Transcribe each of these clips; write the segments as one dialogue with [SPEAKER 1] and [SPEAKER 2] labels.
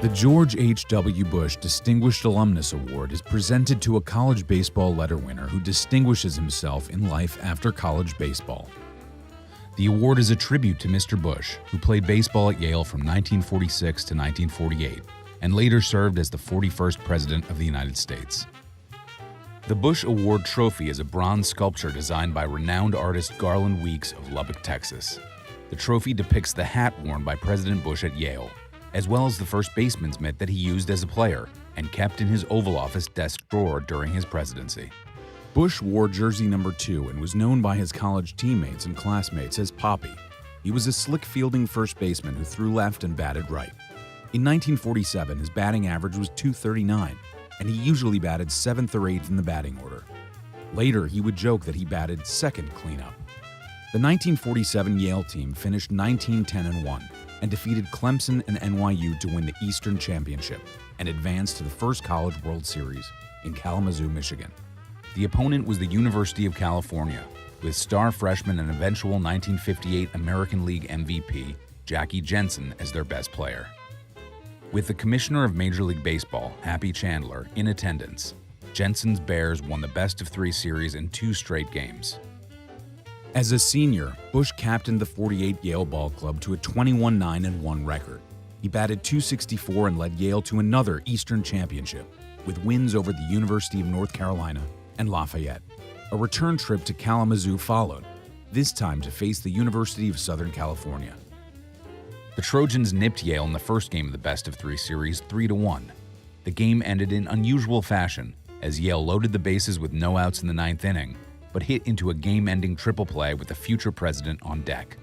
[SPEAKER 1] The George H.W. Bush Distinguished Alumnus Award is presented to a college baseball letter winner who distinguishes himself in life after college baseball. The award is a tribute to Mr. Bush, who played baseball at Yale from 1946 to 1948, and later served as the 41st President of the United States. The Bush Award trophy is a bronze sculpture designed by renowned artist Garland Weeks of Lubbock, Texas. The trophy depicts the hat worn by President Bush at Yale, as well as the first baseman's mitt that he used as a player and kept in his Oval Office desk drawer during his presidency. Bush wore jersey number 2 and was known by his college teammates and classmates as Poppy. He was a slick fielding first baseman who threw left and batted right. In 1947, his batting average was .239, and he usually batted 7th or 8th in the batting order. Later, he would joke that he batted second cleanup. The 1947 Yale team finished 19-10-1 and defeated Clemson and NYU to win the Eastern Championship and advanced to the first College World Series in Kalamazoo, Michigan. The opponent was the University of California, with star freshman and eventual 1958 American League MVP Jackie Jensen as their best player. With the Commissioner of Major League Baseball, Happy Chandler, in attendance, Jensen's Bears won the best-of-3 series in 2 straight games. As a senior, Bush captained the '48 Yale Ball Club to a 21-9-1 record. He batted .264 and led Yale to another Eastern Championship, with wins over the University of North Carolina and Lafayette. A return trip to Kalamazoo followed, this time to face the University of Southern California. The Trojans nipped Yale in the first game of the best-of-3 series 3-1. The game ended in unusual fashion, as Yale loaded the bases with no outs in the 9th inning, but hit into a game-ending triple play with the future president on deck.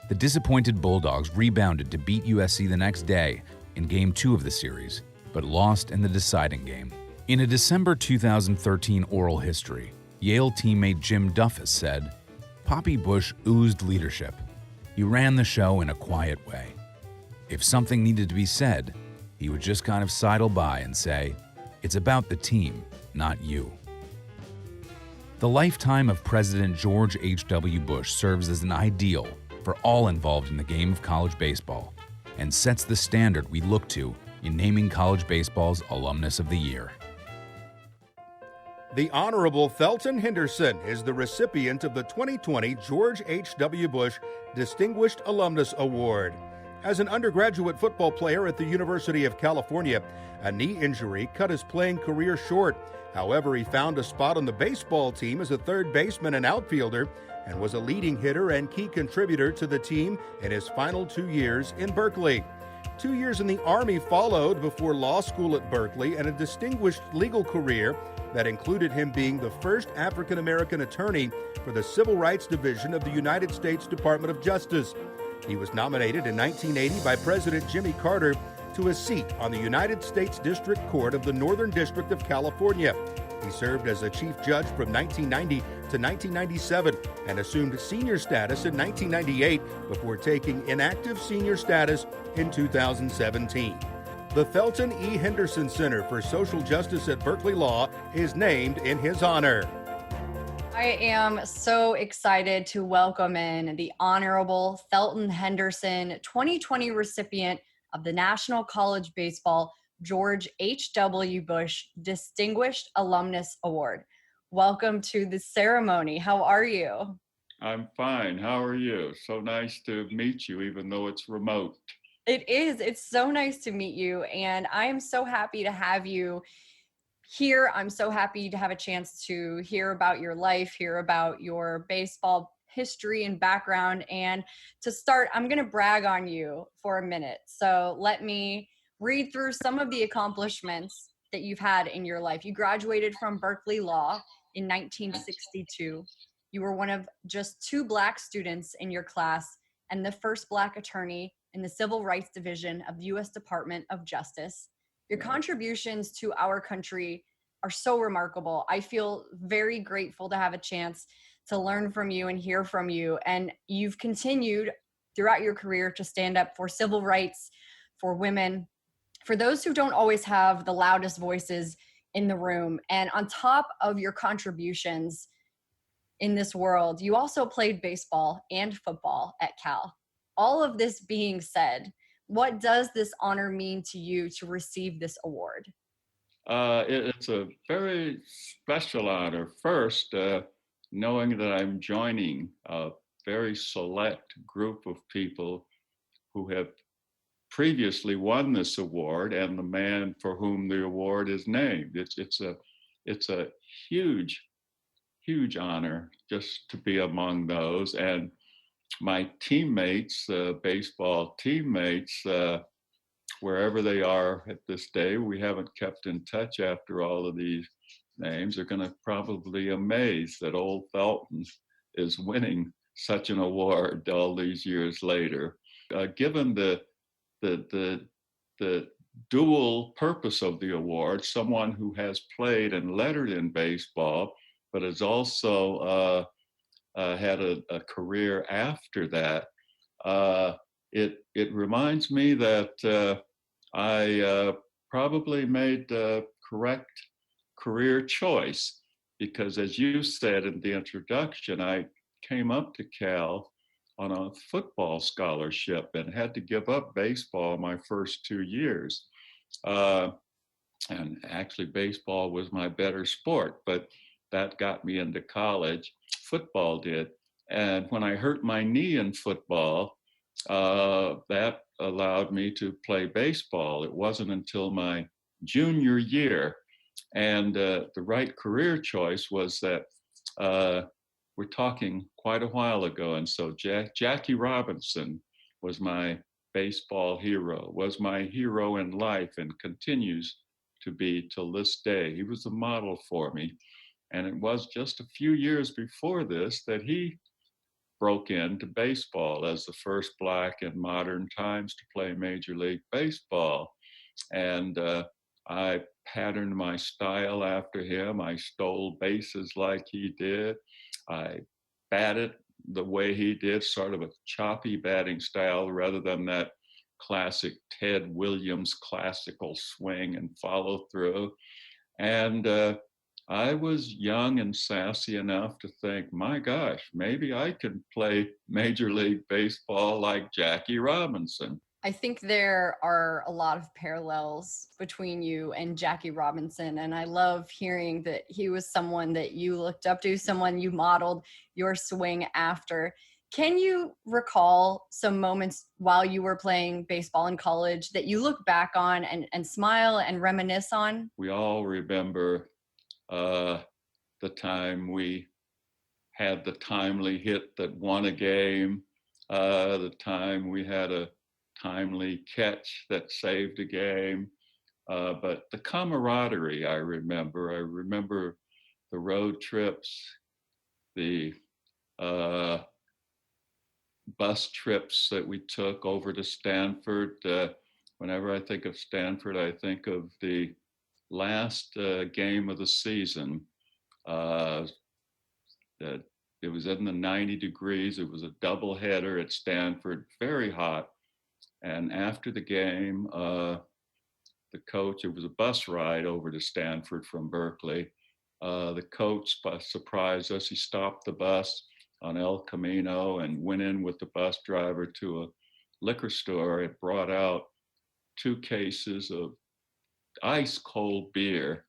[SPEAKER 1] The disappointed Bulldogs rebounded to beat USC the next day in Game 2 of the series, but lost in the deciding game. In a December 2013 oral history, Yale teammate Jim Duffus said, "Poppy Bush oozed leadership. He ran the show in a quiet way. If something needed to be said, he would just kind of sidle by and say, 'It's about the team, not you.'" The lifetime of President George H.W. Bush serves as an ideal for all involved in the game of college baseball and sets the standard we look to in naming college baseball's Alumnus of the Year.
[SPEAKER 2] The Honorable Thelton Henderson is the recipient of the 2020 George H.W. Bush Distinguished Alumnus Award. As an undergraduate football player at the University of California, a knee injury cut his playing career short. However, he found a spot on the baseball team as a third baseman and outfielder and was a leading hitter and key contributor to the team in his final 2 years in Berkeley. 2 years in the Army followed before law school at Berkeley and a distinguished legal career that included him being the first African-American attorney for the Civil Rights Division of the United States Department of Justice. He was nominated in 1980 by President Jimmy Carter to a seat on the United States District Court of the Northern District of California. He served as a chief judge from 1990 to 1997 and assumed senior status in 1998 before taking inactive senior status in 2017. The Thelton E. Henderson Center for Social Justice at Berkeley Law is named in his honor.
[SPEAKER 3] I am so excited to welcome in the Honorable Thelton Henderson, 2020 recipient of the National College Baseball George H.W. Bush Distinguished Alumnus Award. Welcome to the ceremony. How are you?
[SPEAKER 4] I'm fine. How are you? So nice to meet you, even though it's remote.
[SPEAKER 3] It is. It's so nice to meet you. And I am so happy to have you here. I'm so happy to have a chance to hear about your life, hear about your baseball history and background. And to start, I'm going to brag on you for a minute. So let me read through some of the accomplishments that you've had in your life. You graduated from Berkeley Law in 1962. You were one of just 2 Black students in your class and the first Black attorney in the Civil Rights Division of the U.S. Department of Justice. Your contributions to our country are so remarkable. I feel very grateful to have a chance to learn from you and hear from you. And you've continued throughout your career to stand up for civil rights, for women, for those who don't always have the loudest voices in the room. And on top of your contributions in this world, you also played baseball and football at Cal. All of this being said, What does this honor mean to you to receive this award?
[SPEAKER 4] It's a very special honor. First, knowing that I'm joining a very select group of people who have previously won this award, and the man for whom the award is named. It's a huge honor just to be among those. And my teammates, baseball teammates, wherever they are at this day, we haven't kept in touch after all of these names, are going to probably amazed that old Thelton is winning such an award all these years later. Given the dual purpose of the award, someone who has played and lettered in baseball, but has also had a career after that, it reminds me that I probably made the correct career choice, because as you said in the introduction, I came up to Cal on a football scholarship and had to give up baseball my first 2 years. And actually baseball was my better sport, but that got me into college. Football did. And when I hurt my knee in football, that allowed me to play baseball. It wasn't until my junior year, and the right career choice was that we're talking quite a while ago. And so Jackie Robinson was my baseball hero, was my hero in life, and continues to be till this day. He was a model for me. And it was just a few years before this that he broke into baseball as the first Black in modern times to play Major League Baseball. And I patterned my style after him. I stole bases like he did. I batted the way he did, sort of a choppy batting style rather than that classic Ted Williams classical swing and follow through. And I was young and sassy enough to think, my gosh, maybe I can play Major League Baseball like Jackie Robinson.
[SPEAKER 3] I think there are a lot of parallels between you and Jackie Robinson, and I love hearing that he was someone that you looked up to, someone you modeled your swing after. Can you recall some moments while you were playing baseball in college that you look back on and smile and reminisce on?
[SPEAKER 4] We all remember the time we had the timely hit that won a game, the time we had a timely catch that saved a game. But the camaraderie, I remember the road trips, the bus trips that we took over to Stanford. Whenever I think of Stanford, I think of the last game of the season. It was in the 90 degrees. It was a doubleheader at Stanford, very hot. And after the game, the coach, it was a bus ride over to Stanford from Berkeley. The coach surprised us. He stopped the bus on El Camino and went in with the bus driver to a liquor store. It brought out 2 cases of ice cold beer.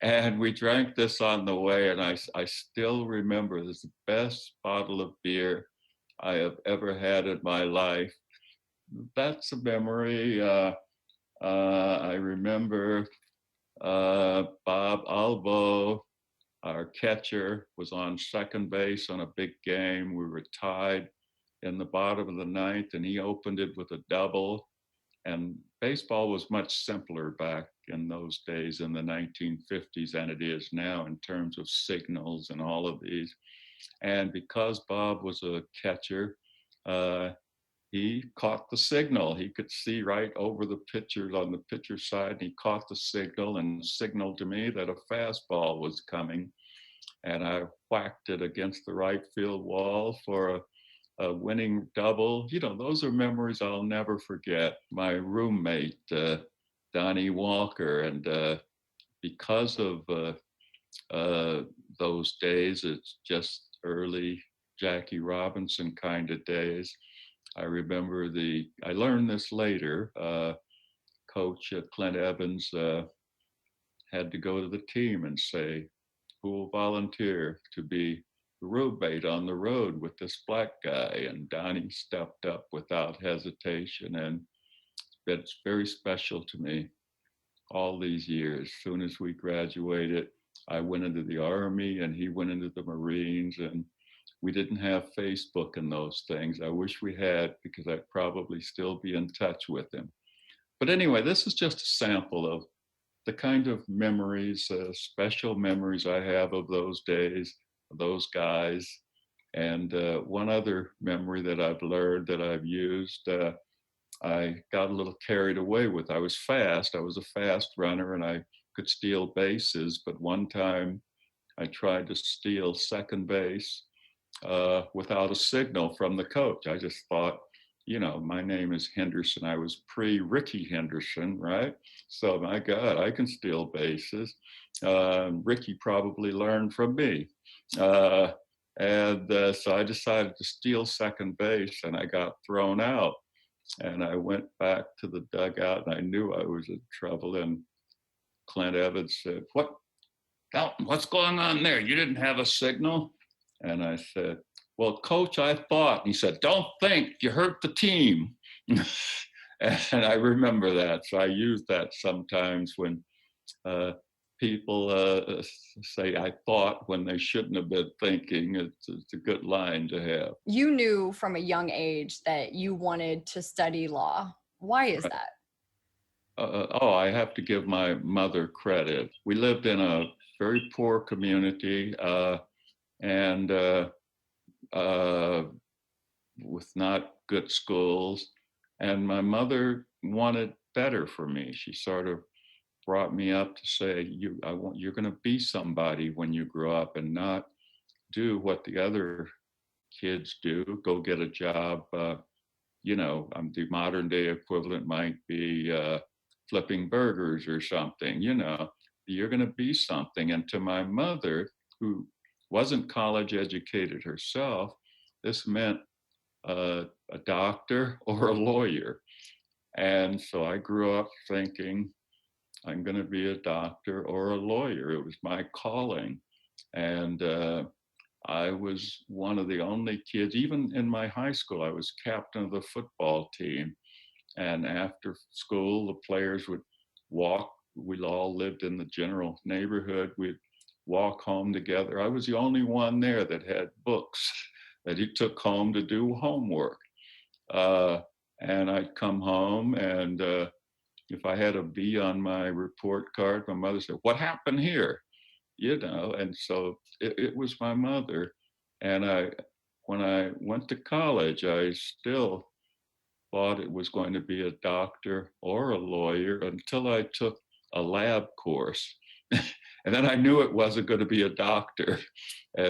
[SPEAKER 4] And we drank this on the way. And I still remember this is the best bottle of beer I have ever had in my life. That's a memory. I remember Bob Albo, our catcher, was on second base on a big game. We were tied in the bottom of the 9th, and he opened it with a double. And baseball was much simpler back in those days in the 1950s than it is now in terms of signals and all of these. And because Bob was a catcher, he caught the signal. He could see right over the pitchers on the pitcher side, and he caught the signal and signaled to me that a fastball was coming. And I whacked it against the right field wall for a winning double. You know, those are memories I'll never forget. My roommate, Donnie Walker, and because of those days, it's just early Jackie Robinson kind of days. I remember I learned this later, Coach Clint Evans had to go to the team and say, who will volunteer to be roommate on the road with this black guy? And Donnie stepped up without hesitation, and it's very special to me all these years. As soon as we graduated, I went into the Army and he went into the Marines, and we didn't have Facebook and those things. I wish we had, because I'd probably still be in touch with him. But anyway, this is just a sample of the kind of memories, special memories I have of those days, of those guys. And one other memory that I've learned that I've used, I got a little carried away with. I was fast. I was a fast runner and I could steal bases. But one time I tried to steal second base without a signal from the coach. I just thought, my name is Henderson. I was pre-Ricky Henderson, right? So my God, I can steal bases. Ricky probably learned from me. So I decided to steal second base and I got thrown out. And I went back to the dugout and I knew I was in trouble. And Clint Evans said, Thelton, what's going on there? You didn't have a signal? And I said, well, Coach, I thought. And he said, don't think, you hurt the team. And I remember that. So I use that sometimes when people say I thought when they shouldn't have been thinking. It's a good line to have.
[SPEAKER 3] You knew from a young age that you wanted to study law. Why is
[SPEAKER 4] Right.
[SPEAKER 3] that?
[SPEAKER 4] I have to give my mother credit. We lived in a very poor community and with not good schools. And my mother wanted better for me. She sort of brought me up to say, you're going to be somebody when you grow up and not do what the other kids do, go get a job. The modern day equivalent might be flipping burgers or something, you're going to be something. And to my mother, who wasn't college educated herself, this meant a doctor or a lawyer. And so I grew up thinking, I'm going to be a doctor or a lawyer. It was my calling. And I was one of the only kids, even in my high school, I was captain of the football team. And after school, the players would walk. We all lived in the general neighborhood. We'd walk home together. I was the only one there that had books that he took home to do homework. And I'd come home, and if I had a B on my report card, my mother said, what happened here? And so it was my mother. And when I went to college, I still thought it was going to be a doctor or a lawyer until I took a lab course. And then I knew it wasn't going to be a doctor.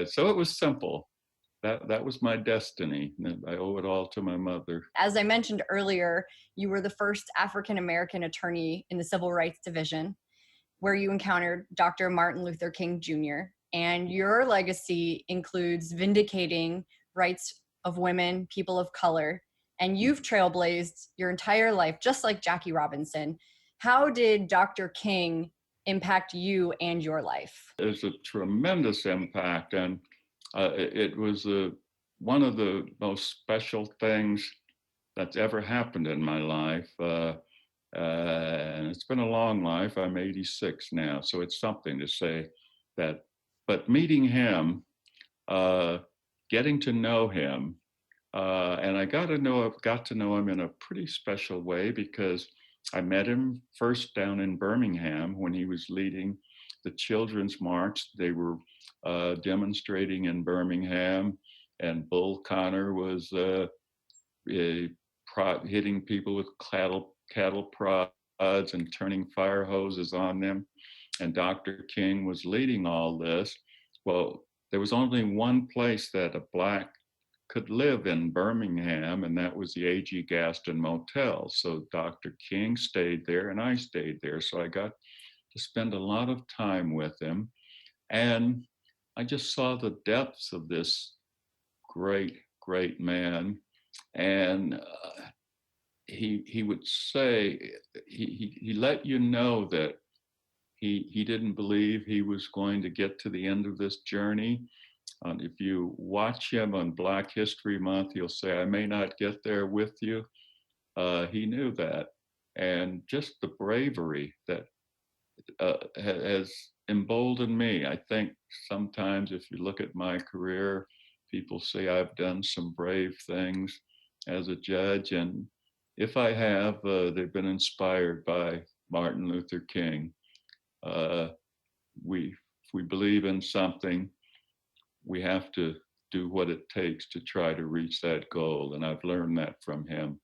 [SPEAKER 4] So it was simple. That was my destiny. And I owe it all to my mother.
[SPEAKER 3] As I mentioned earlier, you were the first African-American attorney in the Civil Rights Division, where you encountered Dr. Martin Luther King Jr. And your legacy includes vindicating rights of women, people of color, and you've trailblazed your entire life, just like Jackie Robinson. How did Dr. King impact you and your life?
[SPEAKER 4] It's a tremendous impact, and it was one of the most special things that's ever happened in my life. And it's been a long life. I'm 86 now, so it's something to say that. But meeting him, getting to know him, and I got to know him in a pretty special way, because I met him first down in Birmingham when he was leading the Children's March. They were demonstrating in Birmingham, and Bull Connor was hitting people with cattle prods and turning fire hoses on them. And Dr. King was leading all this. Well, there was only one place that a Black could live in Birmingham, and that was the A.G. Gaston Motel. So Dr. King stayed there and I stayed there. So I got to spend a lot of time with him. And I just saw the depths of this great, great man. And he would say, he let you know that he didn't believe he was going to get to the end of this journey. If you watch him on Black History Month, he'll say, I may not get there with you. He knew that. And just the bravery that has emboldened me. I think sometimes if you look at my career, people say I've done some brave things as a judge. And if I have, they've been inspired by Martin Luther King. If we believe in something, we have to do what it takes to try to reach that goal. And I've learned that from him.